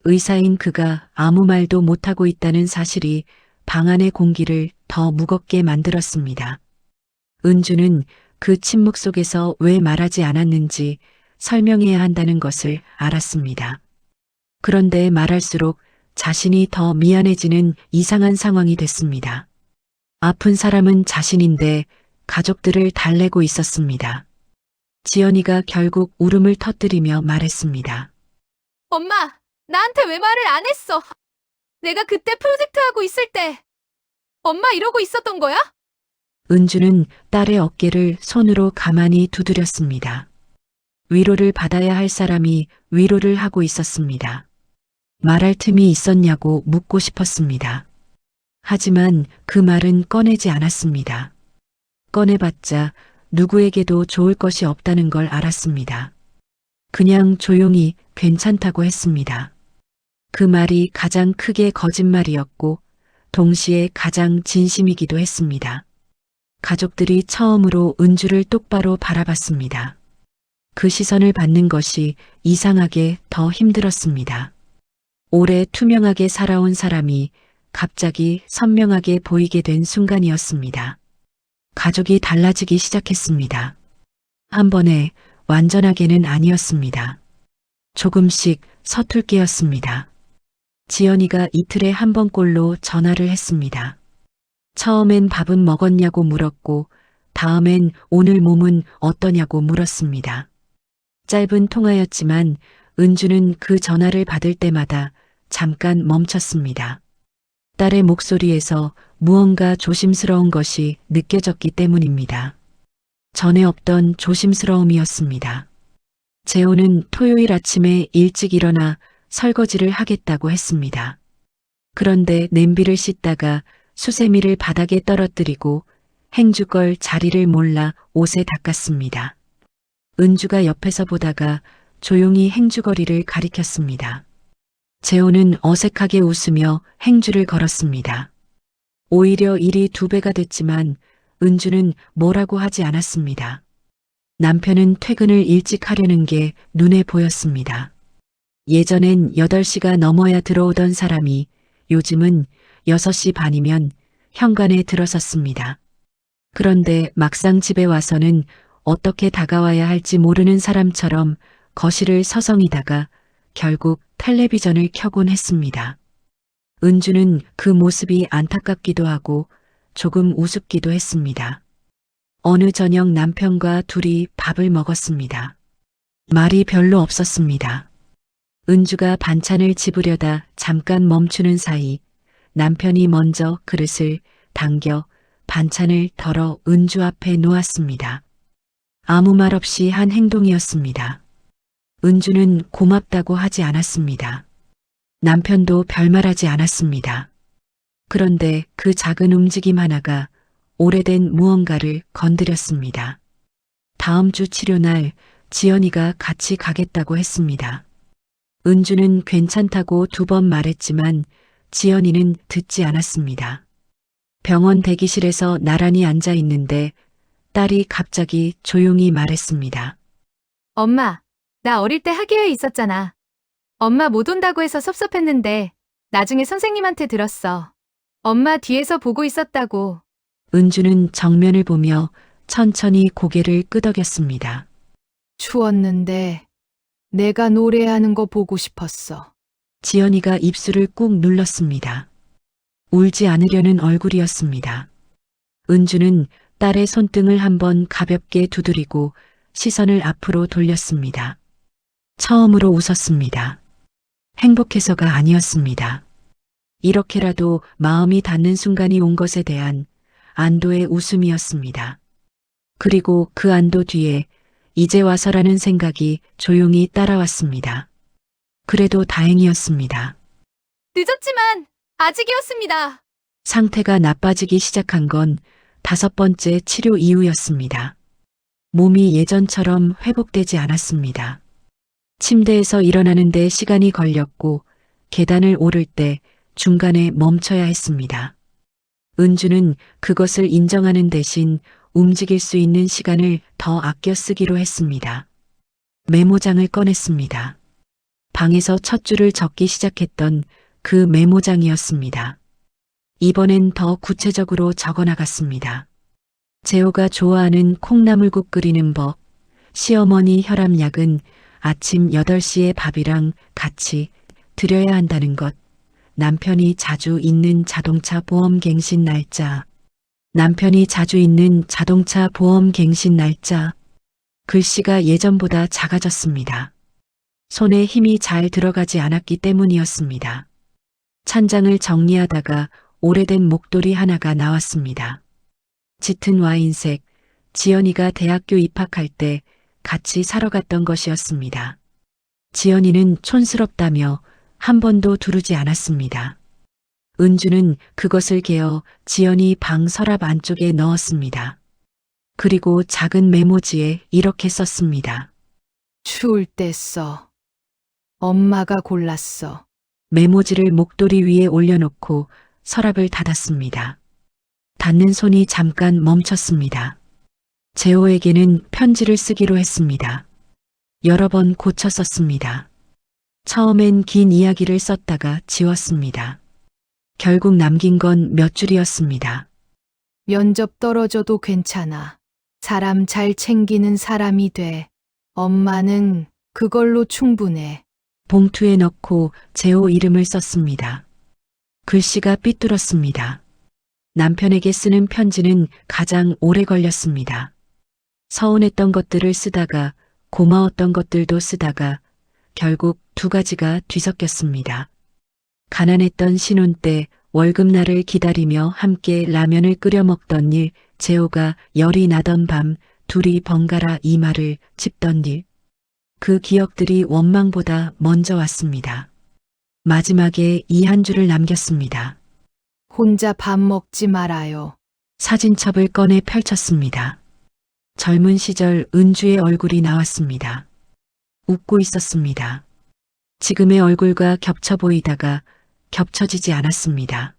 의사인 그가 아무 말도 못하고 있다는 사실이 방 안의 공기를 더 무겁게 만들었습니다. 은주는 그 침묵 속에서 왜 말하지 않았는지 설명해야 한다는 것을 알았습니다. 그런데 말할수록 자신이 더 미안해지는 이상한 상황이 됐습니다. 아픈 사람은 자신인데 가족들을 달래고 있었습니다. 지연이가 결국 울음을 터뜨리며 말했습니다. 엄마, 나한테 왜 말을 안 했어? 내가 그때 프로젝트 하고 있을 때 엄마 이러고 있었던 거야? 은주는 딸의 어깨를 손으로 가만히 두드렸습니다. 위로를 받아야 할 사람이 위로를 하고 있었습니다. 말할 틈이 있었냐고 묻고 싶었습니다. 하지만 그 말은 꺼내지 않았습니다. 꺼내봤자 누구에게도 좋을 것이 없다는 걸 알았습니다. 그냥 조용히 괜찮다고 했습니다. 그 말이 가장 크게 거짓말이었고 동시에 가장 진심이기도 했습니다. 가족들이 처음으로 은주를 똑바로 바라봤습니다. 그 시선을 받는 것이 이상하게 더 힘들었습니다. 오래 투명하게 살아온 사람이 갑자기 선명하게 보이게 된 순간이었습니다. 가족이 달라지기 시작했습니다. 한 번에 완전하게는 아니었습니다. 조금씩 서툴게였습니다. 지연이가 이틀에 한 번꼴로 전화를 했습니다. 처음엔 밥은 먹었냐고 물었고 다음엔 오늘 몸은 어떠냐고 물었습니다. 짧은 통화였지만 은주는 그 전화를 받을 때마다 잠깐 멈췄습니다. 딸의 목소리에서 무언가 조심스러운 것이 느껴졌기 때문입니다. 전에 없던 조심스러움이었습니다. 재호는 토요일 아침에 일찍 일어나 설거지를 하겠다고 했습니다. 그런데 냄비를 씻다가 수세미를 바닥에 떨어뜨리고 행주걸 자리를 몰라 옷에 닦았습니다. 은주가 옆에서 보다가 조용히 행주거리를 가리켰습니다. 재호는 어색하게 웃으며 행주를 걸었습니다. 오히려 일이 2배가 됐지만 은주는 뭐라고 하지 않았습니다. 남편은 퇴근을 일찍 하려는 게 눈에 보였습니다. 예전엔 8시가 넘어야 들어오던 사람이 요즘은 6시 반이면 현관에 들어섰습니다. 그런데 막상 집에 와서는 어떻게 다가와야 할지 모르는 사람처럼 거실을 서성이다가 결국 텔레비전을 켜곤 했습니다. 은주는 그 모습이 안타깝기도 하고 조금 우습기도 했습니다. 어느 저녁 남편과 둘이 밥을 먹었습니다. 말이 별로 없었습니다. 은주가 반찬을 집으려다 잠깐 멈추는 사이 남편이 먼저 그릇을 당겨 반찬을 덜어 은주 앞에 놓았습니다. 아무 말 없이 한 행동이었습니다. 은주는 고맙다고 하지 않았습니다. 남편도 별말하지 않았습니다. 그런데 그 작은 움직임 하나가 오래된 무언가를 건드렸습니다. 다음 주 치료날 지연이가 같이 가겠다고 했습니다. 은주는 괜찮다고 2번 말했지만 지연이는 듣지 않았습니다. 병원 대기실에서 나란히 앉아 있는데 딸이 갑자기 조용히 말했습니다. 엄마, 나 어릴 때 학예회 있었잖아. 엄마 못 온다고 해서 섭섭했는데 나중에 선생님한테 들었어. 엄마 뒤에서 보고 있었다고. 은주는 정면을 보며 천천히 고개를 끄덕였습니다. 추웠는데 내가 노래하는 거 보고 싶었어. 지연이가 입술을 꾹 눌렀습니다. 울지 않으려는 얼굴이었습니다. 은주는 딸의 손등을 한번 가볍게 두드리고 시선을 앞으로 돌렸습니다. 처음으로 웃었습니다. 행복해서가 아니었습니다. 이렇게라도 마음이 닿는 순간이 온 것에 대한 안도의 웃음이었습니다. 그리고 그 안도 뒤에 이제 와서라는 생각이 조용히 따라왔습니다. 그래도 다행이었습니다. 늦었지만 아직이었습니다. 상태가 나빠지기 시작한 건 5번째 치료 이후였습니다. 몸이 예전처럼 회복되지 않았습니다. 침대에서 일어나는데 시간이 걸렸고 계단을 오를 때 중간에 멈춰야 했습니다. 은주는 그것을 인정하는 대신 움직일 수 있는 시간을 더 아껴 쓰기로 했습니다. 메모장을 꺼냈습니다. 방에서 첫 줄을 적기 시작했던 그 메모장이었습니다. 이번엔 더 구체적으로 적어 나갔습니다. 재호가 좋아하는 콩나물국 끓이는 법, 시어머니 혈압약은 아침 8시에 밥이랑 같이 드려야 한다는 것, 남편이 자주 있는 자동차 보험 갱신 날짜, 남편이 자주 있는 자동차 보험 갱신 날짜. 글씨가 예전보다 작아졌습니다. 손에 힘이 잘 들어가지 않았기 때문이었습니다. 찬장을 정리하다가 오래된 목도리 하나가 나왔습니다. 짙은 와인색, 지연이가 대학교 입학할 때 같이 사러 갔던 것이었습니다. 지연이는 촌스럽다며 한 번도 두르지 않았습니다. 은주는 그것을 개어 지연이 방 서랍 안쪽에 넣었습니다. 그리고 작은 메모지에 이렇게 썼습니다. 추울 때 써. 엄마가 골랐어. 메모지를 목도리 위에 올려놓고 서랍을 닫았습니다. 닫는 손이 잠깐 멈췄습니다. 재호에게는 편지를 쓰기로 했습니다. 여러 번 고쳐 썼습니다. 처음엔 긴 이야기를 썼다가 지웠습니다. 결국 남긴 건 몇 줄이었습니다. 면접 떨어져도 괜찮아. 사람 잘 챙기는 사람이 돼. 엄마는 그걸로 충분해. 봉투에 넣고 재호 이름을 썼습니다. 글씨가 삐뚤었습니다. 남편에게 쓰는 편지는 가장 오래 걸렸습니다. 서운했던 것들을 쓰다가 고마웠던 것들도 쓰다가 결국 2가지가 뒤섞였습니다. 가난했던 신혼 때 월급날을 기다리며 함께 라면을 끓여 먹던 일, 재호가 열이 나던 밤 둘이 번갈아 이마를 짚던 일. 그 기억들이 원망보다 먼저 왔습니다. 마지막에 이 한 줄을 남겼습니다. 혼자 밥 먹지 말아요. 사진첩을 꺼내 펼쳤습니다. 젊은 시절 은주의 얼굴이 나왔습니다. 웃고 있었습니다. 지금의 얼굴과 겹쳐 보이다가 겹쳐지지 않았습니다.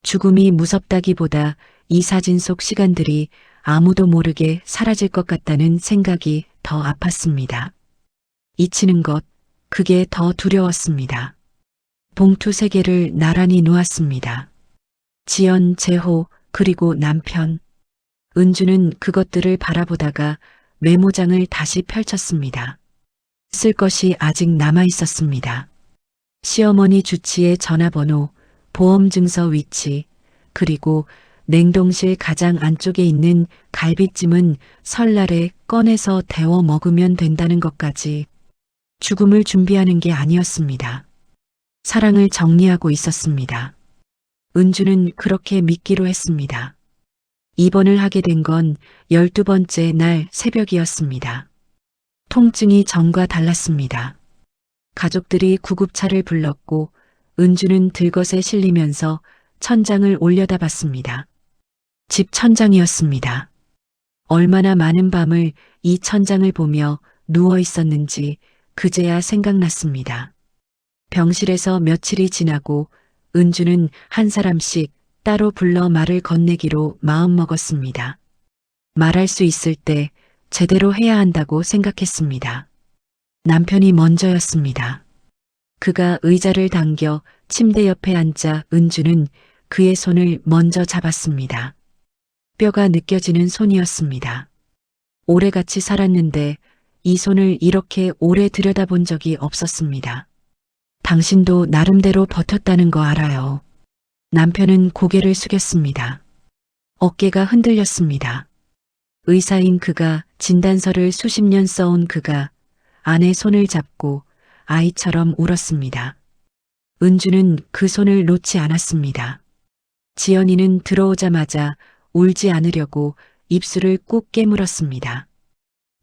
죽음이 무섭다기보다 이 사진 속 시간들이 아무도 모르게 사라질 것 같다는 생각이 더 아팠습니다. 잊히는 것, 그게 더 두려웠습니다. 봉투 3개를 나란히 놓았습니다. 지연, 재호, 그리고 남편. 은주는 그것들을 바라보다가 메모장을 다시 펼쳤습니다. 쓸 것이 아직 남아 있었습니다. 시어머니 주치의 전화번호, 보험증서 위치, 그리고 냉동실 가장 안쪽에 있는 갈비찜은 설날에 꺼내서 데워 먹으면 된다는 것까지. 죽음을 준비하는 게 아니었습니다. 사랑을 정리하고 있었습니다. 은주는 그렇게 믿기로 했습니다. 입원을 하게 된 건 12번째 날 새벽이었습니다. 통증이 전과 달랐습니다. 가족들이 구급차를 불렀고 은주는 들것에 실리면서 천장을 올려다봤습니다. 집 천장이었습니다. 얼마나 많은 밤을 이 천장을 보며 누워 있었는지 그제야 생각났습니다. 병실에서 며칠이 지나고 은주는 한 사람씩 따로 불러 말을 건네기로 마음먹었습니다. 말할 수 있을 때 제대로 해야 한다고 생각했습니다. 남편이 먼저였습니다. 그가 의자를 당겨 침대 옆에 앉자 은주는 그의 손을 먼저 잡았습니다. 뼈가 느껴지는 손이었습니다. 오래 같이 살았는데 이 손을 이렇게 오래 들여다본 적이 없었습니다. 당신도 나름대로 버텼다는 거 알아요. 남편은 고개를 숙였습니다. 어깨가 흔들렸습니다. 의사인 그가, 진단서를 수십 년 써온 그가 아내 손을 잡고 아이처럼 울었습니다. 은주는 그 손을 놓지 않았습니다. 지연이는 들어오자마자 울지 않으려고 입술을 꾹 깨물었습니다.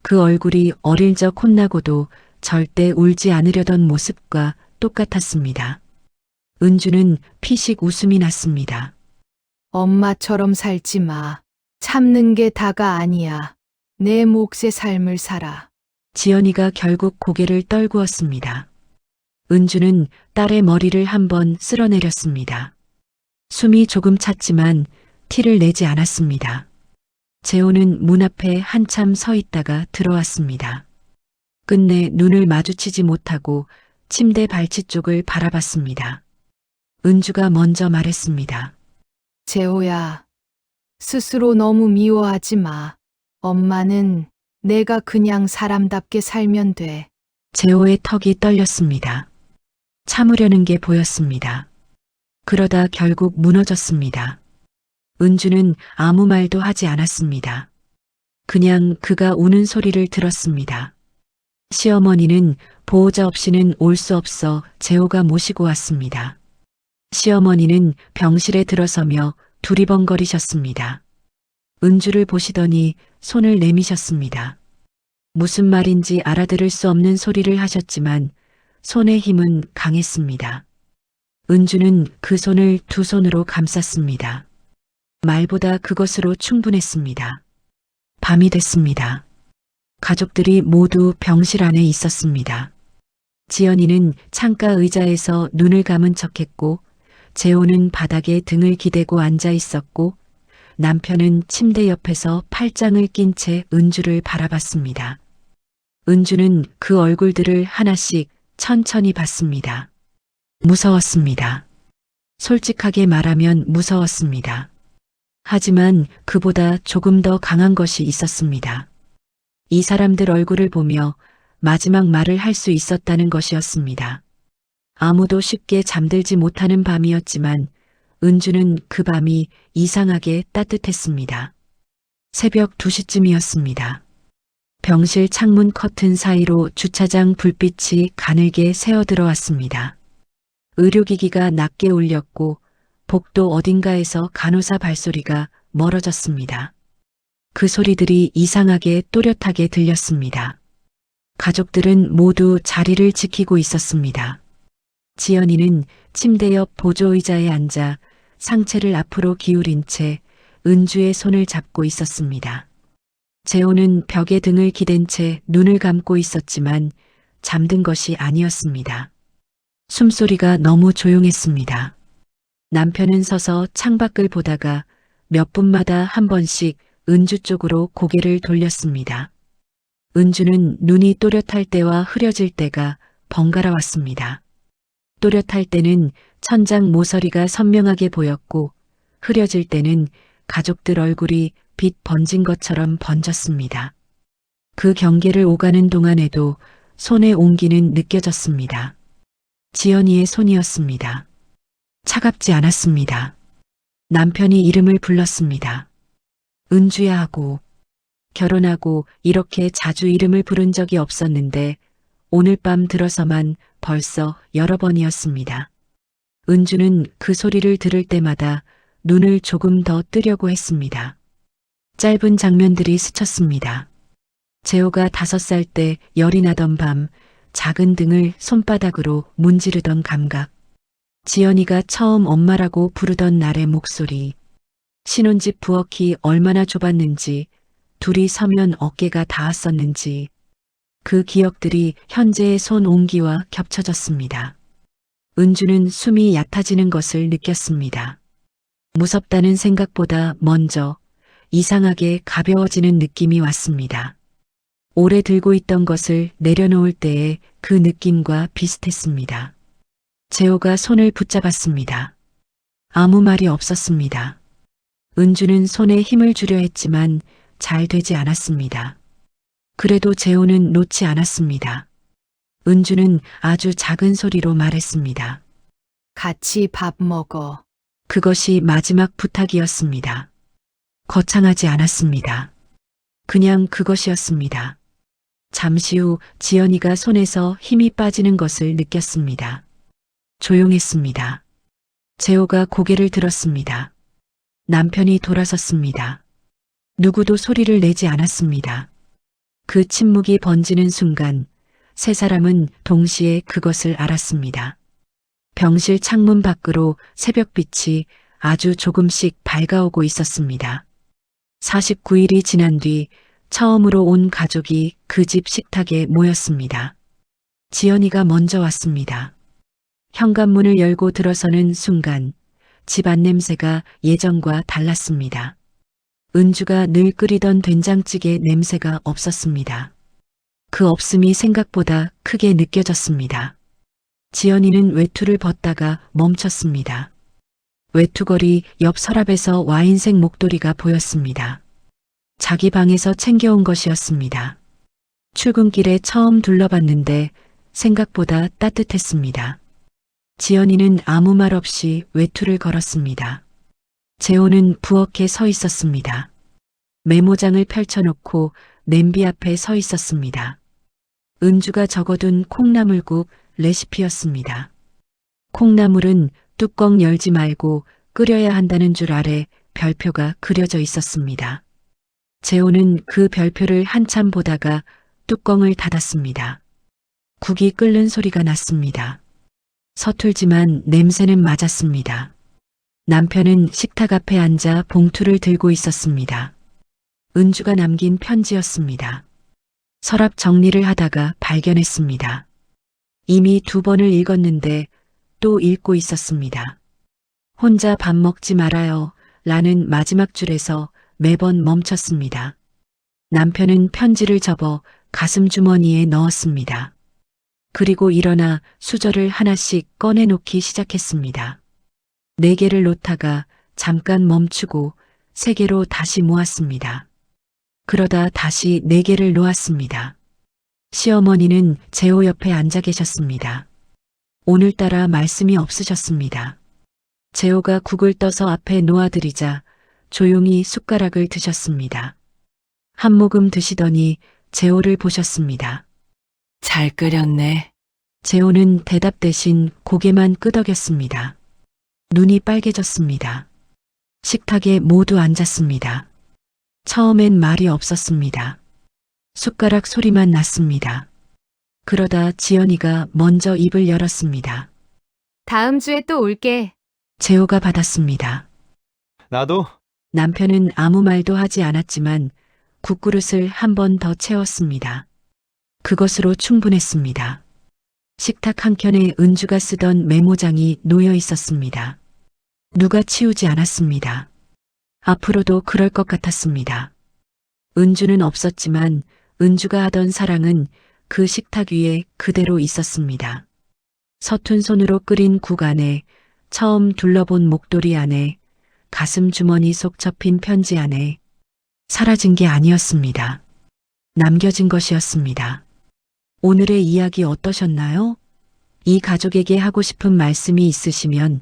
그 얼굴이 어릴 적 혼나고도 절대 울지 않으려던 모습과 똑같았습니다. 은주는 피식 웃음이 났습니다. 엄마처럼 살지 마. 참는 게 다가 아니야. 내 몫의 삶을 살아. 지연이가 결국 고개를 떨구었습니다. 은주는 딸의 머리를 한번 쓸어내렸습니다. 숨이 조금 찼지만 티를 내지 않았습니다. 재호는 문 앞에 한참 서 있다가 들어왔습니다. 끝내 눈을 마주치지 못하고 침대 발치 쪽을 바라봤습니다. 은주가 먼저 말했습니다. 재호야, 스스로 너무 미워하지 마. 엄마는 내가 그냥 사람답게 살면 돼. 재호의 턱이 떨렸습니다. 참으려는 게 보였습니다. 그러다 결국 무너졌습니다. 은주는 아무 말도 하지 않았습니다. 그냥 그가 우는 소리를 들었습니다. 시어머니는 보호자 없이는 올 수 없어 재호가 모시고 왔습니다. 시어머니는 병실에 들어서며 두리번거리셨습니다. 은주를 보시더니 손을 내미셨습니다. 무슨 말인지 알아들을 수 없는 소리를 하셨지만 손의 힘은 강했습니다. 은주는 그 손을 두 손으로 감쌌습니다. 말보다 그것으로 충분했습니다. 밤이 됐습니다. 가족들이 모두 병실 안에 있었습니다. 지연이는 창가 의자에서 눈을 감은 척했고 재호는 바닥에 등을 기대고 앉아 있었고 남편은 침대 옆에서 팔짱을 낀 채 은주를 바라봤습니다. 은주는 그 얼굴들을 하나씩 천천히 봤습니다. 무서웠습니다. 솔직하게 말하면 무서웠습니다. 하지만 그보다 조금 더 강한 것이 있었습니다. 이 사람들 얼굴을 보며 마지막 말을 할 수 있었다는 것이었습니다. 아무도 쉽게 잠들지 못하는 밤이었지만 은주는 그 밤이 이상하게 따뜻했습니다. 새벽 2시쯤이었습니다. 병실 창문 커튼 사이로 주차장 불빛이 가늘게 새어들어왔습니다. 의료기기가 낮게 울렸고 복도 어딘가에서 간호사 발소리가 멀어졌습니다. 그 소리들이 이상하게 또렷하게 들렸습니다. 가족들은 모두 자리를 지키고 있었습니다. 지연이는 침대 옆 보조의자에 앉아 상체를 앞으로 기울인 채 은주의 손을 잡고 있었습니다. 재호는 벽에 등을 기댄 채 눈을 감고 있었지만 잠든 것이 아니었습니다. 숨소리가 너무 조용했습니다. 남편은 서서 창밖을 보다가 몇 분마다 한 번씩 은주 쪽으로 고개를 돌렸습니다. 은주는 눈이 또렷할 때와 흐려질 때가 번갈아 왔습니다. 또렷할 때는 천장 모서리가 선명하게 보였고 흐려질 때는 가족들 얼굴이 빛 번진 것처럼 번졌습니다. 그 경계를 오가는 동안에도 손의 온기는 느껴졌습니다. 지연이의 손이었습니다. 차갑지 않았습니다. 남편이 이름을 불렀습니다. 은주야 하고 결혼하고 이렇게 자주 이름을 부른 적이 없었는데 오늘 밤 들어서만 벌써 여러 번이었습니다. 은주는 그 소리를 들을 때마다 눈을 조금 더 뜨려고 했습니다. 짧은 장면들이 스쳤습니다. 재호가 5살 때 열이 나던 밤 작은 등을 손바닥으로 문지르던 감각. 지연이가 처음 엄마라고 부르던 날의 목소리. 신혼집 부엌이 얼마나 좁았는지 둘이 서면 어깨가 닿았었는지 그 기억들이 현재의 손 온기와 겹쳐졌습니다. 은주는 숨이 얕아지는 것을 느꼈습니다. 무섭다는 생각보다 먼저 이상하게 가벼워지는 느낌이 왔습니다. 오래 들고 있던 것을 내려놓을 때의 그 느낌과 비슷했습니다. 재호가 손을 붙잡았습니다. 아무 말이 없었습니다. 은주는 손에 힘을 주려 했지만 잘 되지 않았습니다. 그래도 재호는 놓지 않았습니다. 은주는 아주 작은 소리로 말했습니다. 같이 밥 먹어. 그것이 마지막 부탁이었습니다. 거창하지 않았습니다. 그냥 그것이었습니다. 잠시 후 지연이가 손에서 힘이 빠지는 것을 느꼈습니다. 조용했습니다. 재호가 고개를 들었습니다. 남편이 돌아섰습니다. 누구도 소리를 내지 않았습니다. 그 침묵이 번지는 순간 세 사람은 동시에 그것을 알았습니다. 병실 창문 밖으로 새벽빛이 아주 조금씩 밝아오고 있었습니다. 49일이 지난 뒤 처음으로 온 가족이 그 집 식탁에 모였습니다. 지연이가 먼저 왔습니다. 현관문을 열고 들어서는 순간 집안 냄새가 예전과 달랐습니다. 은주가 늘 끓이던 된장찌개 냄새가 없었습니다. 그 없음이 생각보다 크게 느껴졌습니다. 지연이는 외투를 벗다가 멈췄습니다. 외투걸이 옆 서랍에서 와인색 목도리가 보였습니다. 자기 방에서 챙겨온 것이었습니다. 출근길에 처음 둘러봤는데 생각보다 따뜻했습니다. 지연이는 아무 말 없이 외투를 걸었습니다. 재호는 부엌에 서 있었습니다. 메모장을 펼쳐놓고 냄비 앞에 서 있었습니다. 은주가 적어둔 콩나물국 레시피였습니다. 콩나물은 뚜껑 열지 말고 끓여야 한다는 줄 아래 별표가 그려져 있었습니다. 재호는 그 별표를 한참 보다가 뚜껑을 닫았습니다. 국이 끓는 소리가 났습니다. 서툴지만 냄새는 맞았습니다. 남편은 식탁 앞에 앉아 봉투를 들고 있었습니다. 은주가 남긴 편지였습니다. 서랍 정리를 하다가 발견했습니다. 이미 2번을 읽었는데 또 읽고 있었습니다. 혼자 밥 먹지 말아요 라는 마지막 줄에서 매번 멈췄습니다. 남편은 편지를 접어 가슴 주머니에 넣었습니다. 그리고 일어나 수저를 하나씩 꺼내놓기 시작했습니다. 4개를 놓다가 잠깐 멈추고 3개로 다시 모았습니다. 그러다 다시 4개를 놓았습니다. 시어머니는 재호 옆에 앉아 계셨습니다. 오늘따라 말씀이 없으셨습니다. 재호가 국을 떠서 앞에 놓아드리자 조용히 숟가락을 드셨습니다. 한 모금 드시더니 재호를 보셨습니다. 잘 끓였네. 재호는 대답 대신 고개만 끄덕였습니다. 눈이 빨개졌습니다. 식탁에 모두 앉았습니다. 처음엔 말이 없었습니다. 숟가락 소리만 났습니다. 그러다 지연이가 먼저 입을 열었습니다. 다음 주에 또 올게. 재호가 받았습니다. 나도 남편은 아무 말도 하지 않았지만 국그릇을 한 번 더 채웠습니다. 그것으로 충분했습니다. 식탁 한켠에 은주가 쓰던 메모장이 놓여 있었습니다. 누가 치우지 않았습니다. 앞으로도 그럴 것 같았습니다. 은주는 없었지만 은주가 하던 사랑은 그 식탁 위에 그대로 있었습니다. 서툰 손으로 끓인 국 안에, 처음 둘러본 목도리 안에, 가슴 주머니 속 접힌 편지 안에 사라진 게 아니었습니다. 남겨진 것이었습니다. 오늘의 이야기 어떠셨나요? 이 가족에게 하고 싶은 말씀이 있으시면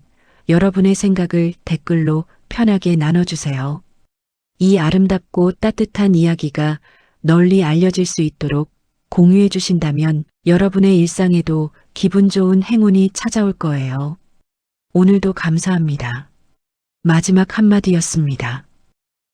여러분의 생각을 댓글로 편하게 나눠주세요. 이 아름답고 따뜻한 이야기가 널리 알려질 수 있도록 공유해 주신다면 여러분의 일상에도 기분 좋은 행운이 찾아올 거예요. 오늘도 감사합니다. 마지막 한마디였습니다.